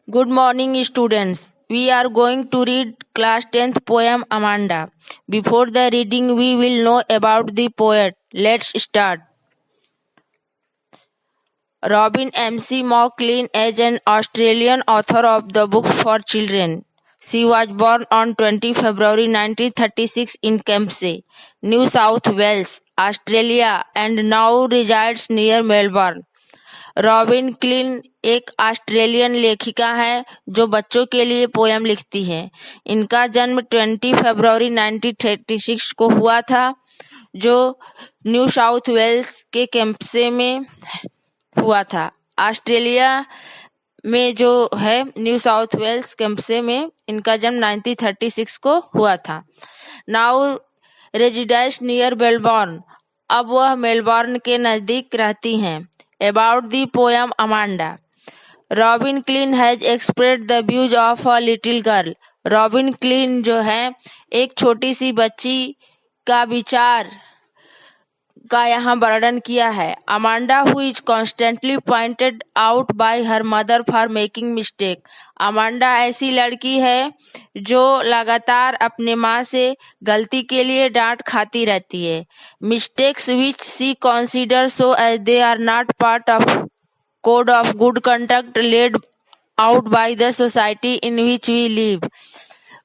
Good morning, students. We are going to read class 10th poem Amanda. Before the reading, we will know about the poet. Let's start. Robin M.C. McLean is an Australian author of the books for children. She was born on 20 February 1936 in Kempsey, New South Wales, Australia, and now resides near Melbourne. Robin clean एक Australian लेखिका है जो बच्चों के लिए poem लिखती हैं। इनका जन्म 20 फरवरी 1936 को हुआ था, जो न्यू साउथ वेल्स के कैंपसे में हुआ था। ऑस्ट्रेलिया में जो है न्यू साउथ वेल्स कैंपसे में इनका जन्म 1936 को हुआ था। नाउ रेजिडेंस नियर मेलबर्न, अब वह मेलबर्न के नजदीक रहती हैं। About the poem Amanda. Robin Klein has expressed the views of a little girl. Robin clean जो है एक छोटी सी बच्ची का विचार का यहाँ वर्णन किया है। Amanda who is constantly pointed out by her mother for making mistake. Amanda ऐसी लड़की है जो लगातार अपने माँ से गलती के लिए डांट खाती रहती है। Mistakes which she consider so as they are not part of code of good conduct laid out by the society in which we live.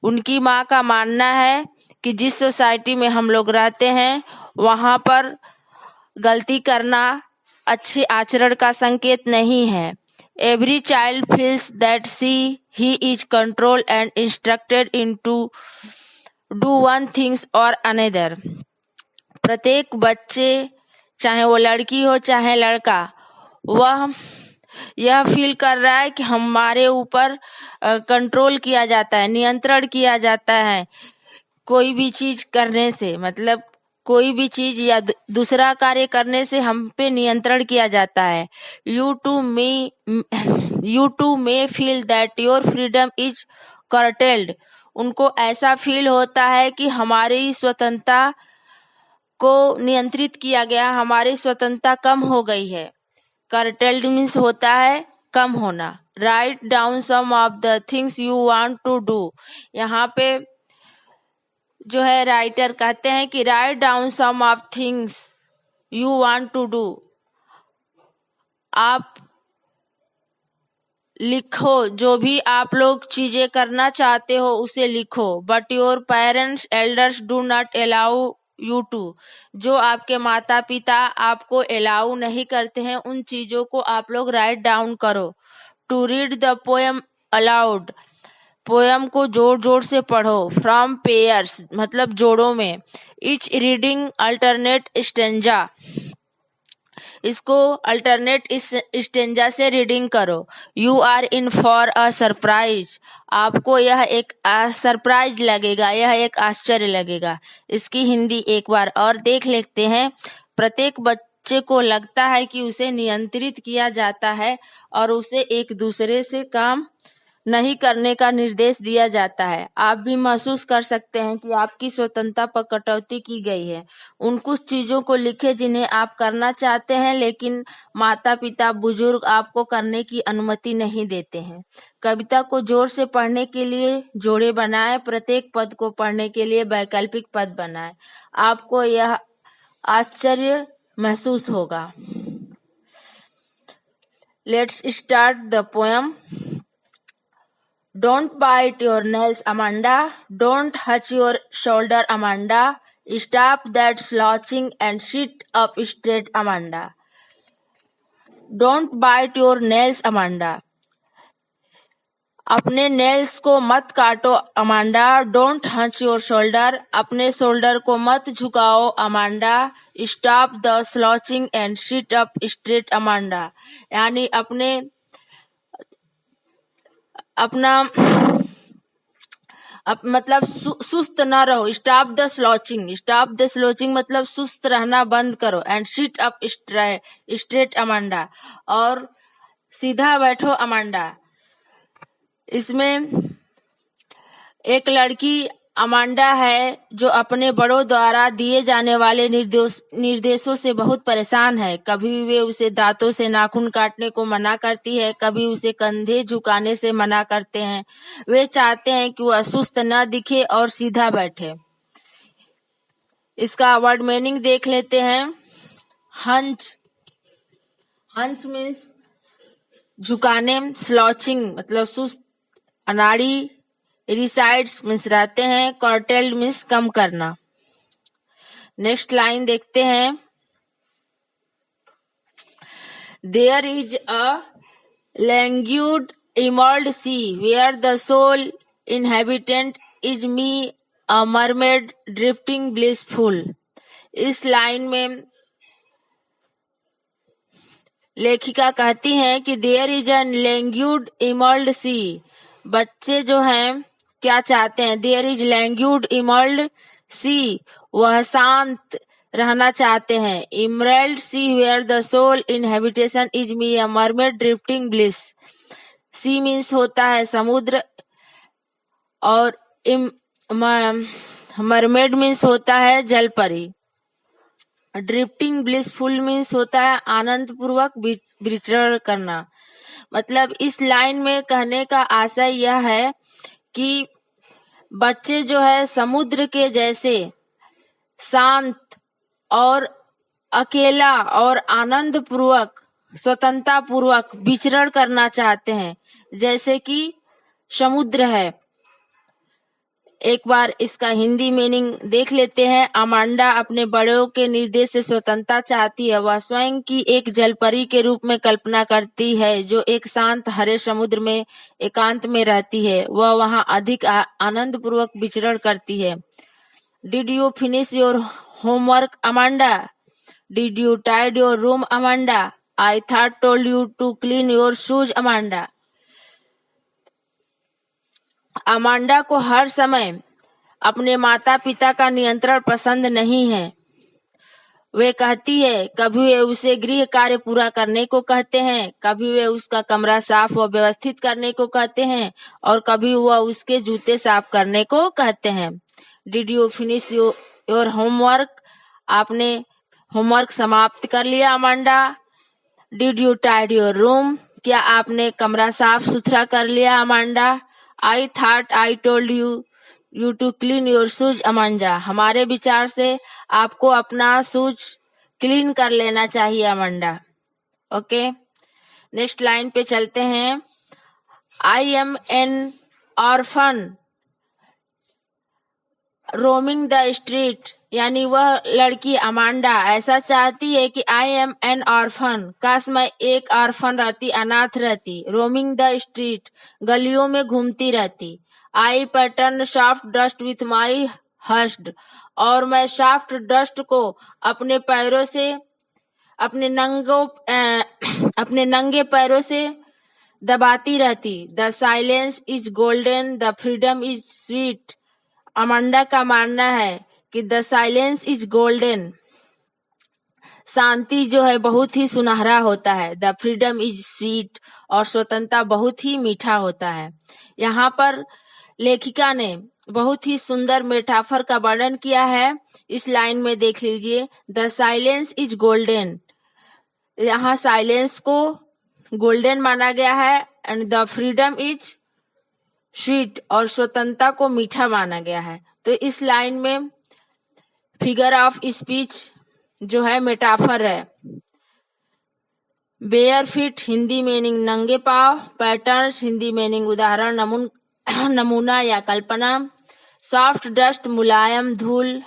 उनकी माँ का मानना है कि जिस सोसाइटी में हम लोग रहते हैं वहां पर गलती करना अच्छे आचरण का संकेत नहीं है। Every child feels that he is control and instructed in to do one things or another. प्रत्येक बच्चे, चाहे वो लड़की हो चाहे लड़का, वह यह फील कर रहा है कि हमारे ऊपर कंट्रोल किया जाता है, नियंत्रण किया जाता है कोई भी चीज करने से, मतलब कोई भी चीज या दूसरा कार्य करने से हम पे नियंत्रण किया जाता है। You too may feel that your freedom is curtailed. उनको ऐसा फील होता है कि हमारी स्वतंत्रता को नियंत्रित किया गया, हमारी स्वतंत्रता कम हो गई है। कर्टेल्ड मीन्स होता है कम होना। Write down some of the things you want to do. यहाँ पे जो है राइटर कहते हैं कि write down some of things you want to do. आप लिखो, जो भी आप लोग चीजें करना चाहते हो उसे लिखो। But your parents elders do not allow you to. जो आपके माता पिता आपको अलाउ नहीं करते हैं उन चीजों को आप लोग राइट डाउन करो। To read the poem aloud. Poem को जोर जोर से पढ़ो। फ्रॉम पेयर्स मतलब जोड़ों में। Each reading alternate stanza. इसको अल्टरनेट स्टेंजा से रीडिंग करो। You are in for a surprise. आपको यह एक सरप्राइज लगेगा, यह एक आश्चर्य लगेगा। इसकी हिंदी एक बार और देख लेते हैं। प्रत्येक बच्चे को लगता है कि उसे नियंत्रित किया जाता है और उसे एक दूसरे से काम नहीं करने का निर्देश दिया जाता है। आप भी महसूस कर सकते हैं कि आपकी स्वतंत्रता पर कटौती की गई है। उन कुछ चीजों को लिखे जिन्हें आप करना चाहते हैं, लेकिन माता पिता बुजुर्ग आपको करने की अनुमति नहीं देते हैं। कविता को जोर से पढ़ने के लिए जोड़े बनाएं। प्रत्येक पद को पढ़ने के लिए वैकल्पिक पद बनाएं। आपको यह आश्चर्य महसूस होगा। Let's start the poem. Don't bite your nails, Amanda. Don't touch your shoulder, Amanda. Stop that slouching and sit up straight, Amanda. Don't bite your nails, Amanda. अपने नेल्स को मत काटो Amanda. Don't hunch your shoulder. अपने shoulder को मत झुकाओ Amanda. Stop the slouching and sit up straight Amanda. यानी मतलब सुस्त न रहो। Stop the slouching. Stop the slouching मतलब सुस्त रहना बंद करो। And sit up straight Amanda. और सीधा बैठो अमांडा। इसमें एक लड़की अमांडा है जो अपने बड़ों द्वारा दिए जाने वाले निर्देशों से बहुत परेशान है। कभी वे उसे दांतों से नाखून काटने को मना करती है, कभी उसे कंधे झुकाने से मना करते हैं। वे चाहते हैं कि वह सुस्त न दिखे और सीधा बैठे। इसका वर्ड मीनिंग देख लेते हैं। हंच, हंच मीन्स झुकाने, स्लॉचिंग मतलब सुस्त, अनाड़ी, रिसाइड्स मीन्स रहते हैं, कर्टेल्ड मीन्स कम करना। नेक्स्ट लाइन देखते हैं। There is a languid emerald sea where the sole inhabitant is me a mermaid drifting blissful. इस लाइन में लेखिका कहती हैं कि there is a languid emerald सी। बच्चे जो हैं क्या चाहते हैं? देयर इज लैंग्यूड इमर्ल्ड सी, वह शांत रहना चाहते हैं। Emerald sea where the sole inhabitation is me a mermaid drifting bliss. Sea means होता है समुद्र और मरमेड मीन्स होता है जलपरी। ड्रिफ्टिंग ब्लिसफुल मीन्स होता है आनंद पूर्वक विचरण करना। मतलब इस लाइन में कहने का आशय यह है कि बच्चे जो है समुद्र के जैसे शांत और अकेला और आनंद पूर्वक, स्वतंत्रता पूर्वक विचरण करना चाहते हैं, जैसे कि समुद्र है। एक बार इसका हिंदी मीनिंग देख लेते हैं। अमांडा अपने बड़ों के निर्देश से स्वतंत्रता चाहती है। वह स्वयं की एक जलपरी के रूप में कल्पना करती है जो एक शांत हरे समुद्र में एकांत में रहती है। वह वहां अधिक आनंद पूर्वक विचरण करती है। Did you finish your homework Amanda? Did you tidy your room Amanda? I thought told you to clean your shoes Amanda. Amanda को हर समय अपने माता पिता का नियंत्रण पसंद नहीं है। वे कहती है कभी वे उसे गृह कार्य पूरा करने को कहते हैं, कभी वे उसका कमरा साफ व व्यवस्थित करने को कहते हैं और कभी वह उसके जूते साफ करने को कहते हैं। Did you finish your homework? आपने होमवर्क समाप्त कर लिया Amanda. Did you tidy your room? क्या आपने कमरा साफ सुथरा कर लिया Amanda. I thought I told you to clean your shoes Amanda. हमारे विचार से आपको अपना शूज क्लीन कर लेना चाहिए अमांडा। ओके, नेक्स्ट लाइन पे चलते हैं। I am N orphan roaming the street, यानी वह लड़की अमांडा ऐसा चाहती है कि आई एम एन ऑर्फन, काश मैं एक ऑर्फन रहती, अनाथ रहती। रोमिंग द स्ट्रीट, गलियों में घूमती रहती। I pattern soft dust with my hushed, और मैं सॉफ्ट डस्ट को अपने पैरों से, अपने नंगे पैरों से दबाती रहती। The silence is golden, the freedom is sweet. Amanda का मानना है कि द साइलेंस इज गोल्डन, शांति जो है बहुत ही सुनहरा होता है। द फ्रीडम इज स्वीट, और स्वतंत्रता बहुत ही मीठा होता है। यहाँ पर लेखिका ने बहुत ही सुंदर मेटाफर का वर्णन किया है। इस लाइन में देख लीजिए, द साइलेंस इज गोल्डन, यहाँ साइलेंस को गोल्डन माना गया है, and the freedom is sweet, और स्वतंत्रता को मीठा माना गया है। तो इस लाइन में फिगर ऑफ स्पीच जो है मेटाफर है। बेयर फिट हिंदी मीनिंग नंगे पांव, पैटर्न्स हिंदी मीनिंग उदाहरण, नमूना या कल्पना, सॉफ्ट डस्ट मुलायम धूल,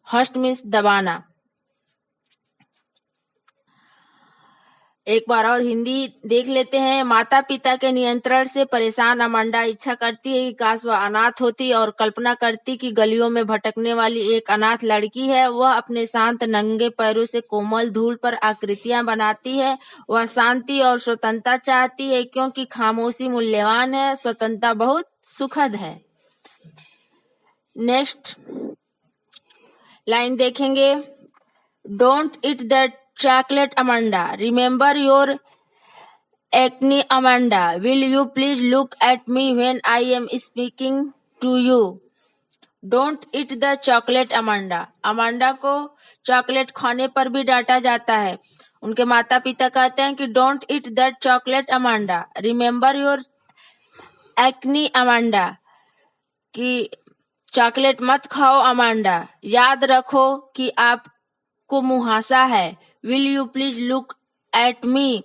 हस्ट मीन्स दबाना। एक बार और हिंदी देख लेते हैं। माता पिता के नियंत्रण से परेशान अमांडा इच्छा करती है कि काश वह अनाथ होती और कल्पना करती कि गलियों में भटकने वाली एक अनाथ लड़की है। वह अपने शांत नंगे पैरों से कोमल धूल पर आकृतियां बनाती है। वह शांति और स्वतंत्रता चाहती है क्योंकि खामोशी मूल्यवान है, स्वतंत्रता बहुत सुखद है। नेक्स्ट लाइन देखेंगे। Don't it that chocolate Amanda, remember your acne Amanda, will you please look at me when I am speaking to you, don't it the chocolate Amanda. Amanda को चॉकलेट खाने पर भी डांटा जाता है। उनके माता पिता कहते हैं कि don't it that chocolate Amanda, remember your acne Amanda, कि चॉकलेट मत खाओ अमांडा, याद रखो कि आपको मुहासा है। Will you please look at me,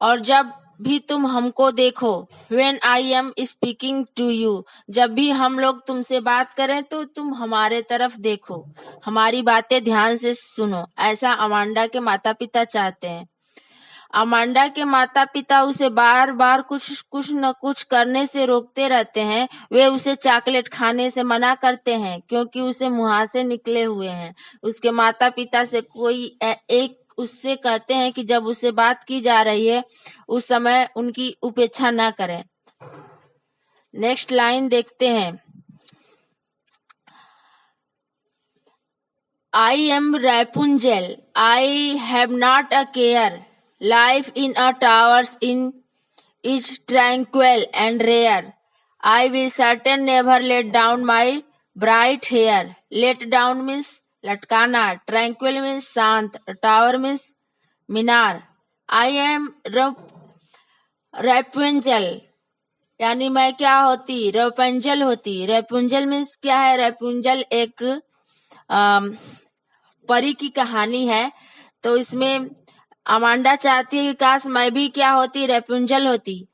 और जब भी तुम हमको देखो। When I am speaking to you, जब भी हम लोग तुमसे बात करें तो तुम हमारे तरफ देखो, हमारी बातें ध्यान से सुनो। ऐसा अमांडा के माता पिता चाहते हैं। अमांडा के माता पिता उसे बार बार कुछ न कुछ करने से रोकते रहते हैं। वे उसे चॉकलेट खाने से मना करते हैं क्योंकि उसे मुहासे निकले हुए हैं। उसके माता पिता से कोई एक उससे कहते हैं कि जब उससे बात की जा रही है उस समय उनकी उपेक्षा न करें। नेक्स्ट लाइन देखते हैं। I am Rapunzel, I have not a care. Life in a tower's is tranquil and rare. I will certain never let down my bright hair. Let down means latkana, tranquil means शांत, tower means Minar. I am Rapunzel, यानी मैं क्या होती? Rapunzel होती। Rapunzel means क्या है? Rapunzel एक परी की कहानी है। तो इसमें अमांडा चाहती है कि काश मैं भी क्या होती? रेपुंजल होती।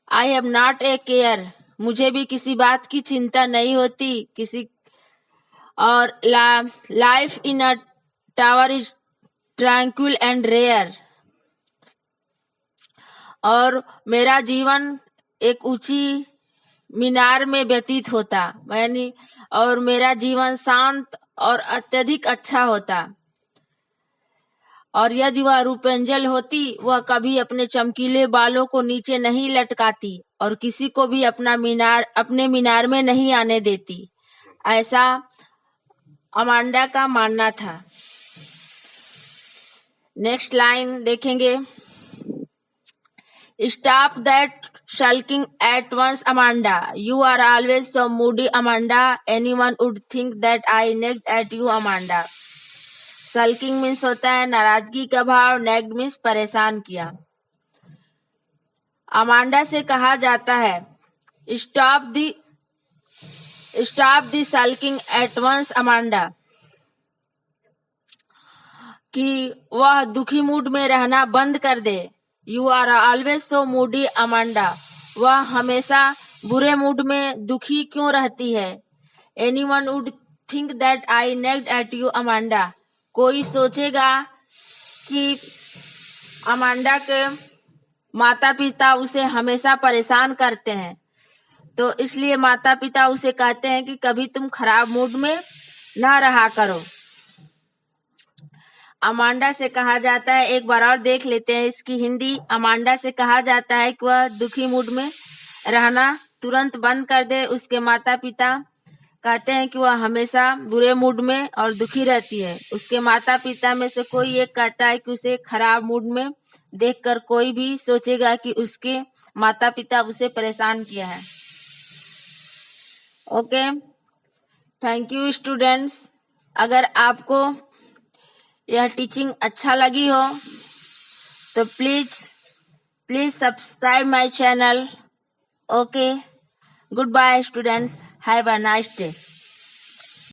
I have not a care, मुझे भी किसी बात की चिंता नहीं होती किसी। और life in a tower is tranquil and rare, और मेरा जीवन एक ऊंची मीनार में व्यतीत होता, यानी और मेरा जीवन शांत और अत्यधिक अच्छा होता। और यदि वह रूपेंजल होती, वह कभी अपने चमकीले बालों को नीचे नहीं लटकाती और किसी को भी अपने मीनार में नहीं आने देती। ऐसा अमांडा का मानना था। नेक्स्ट लाइन देखेंगे। Stop that sulking at once, Amanda. You are always so moody, Amanda. Anyone would think that I nagged at you, Amanda. sulking means होता है नाराजगी का भाव, nagged मीन्स परेशान किया। अमांडा से कहा जाता है stop the sulking at once, Amanda, कि वह दुखी मूड में रहना बंद कर दे। You are always so moody, Amanda. वह हमेशा बुरे मूड में दुखी क्यों रहती है। Anyone would think that I nagged at you, Amanda. कोई सोचेगा कि अमांडा के माता पिता उसे हमेशा परेशान करते हैं, तो इसलिए माता पिता उसे कहते हैं कि कभी तुम खराब मूड में न रहा करो। अमांडा से कहा जाता है, एक बार और देख लेते हैं इसकी हिंदी। अमांडा से कहा जाता है कि वह दुखी मूड में रहना तुरंत बंद कर दे। उसके माता पिता कहते हैं कि वह हमेशा बुरे मूड में और दुखी रहती है। उसके माता पिता में से कोई एक कहता है कि उसे खराब मूड में देखकर कोई भी सोचेगा कि उसके माता पिता उसे परेशान किया है। Okay, thank you students. अगर आपको यह टीचिंग अच्छा लगी हो तो please subscribe my channel. Okay, goodbye students, have a nice day.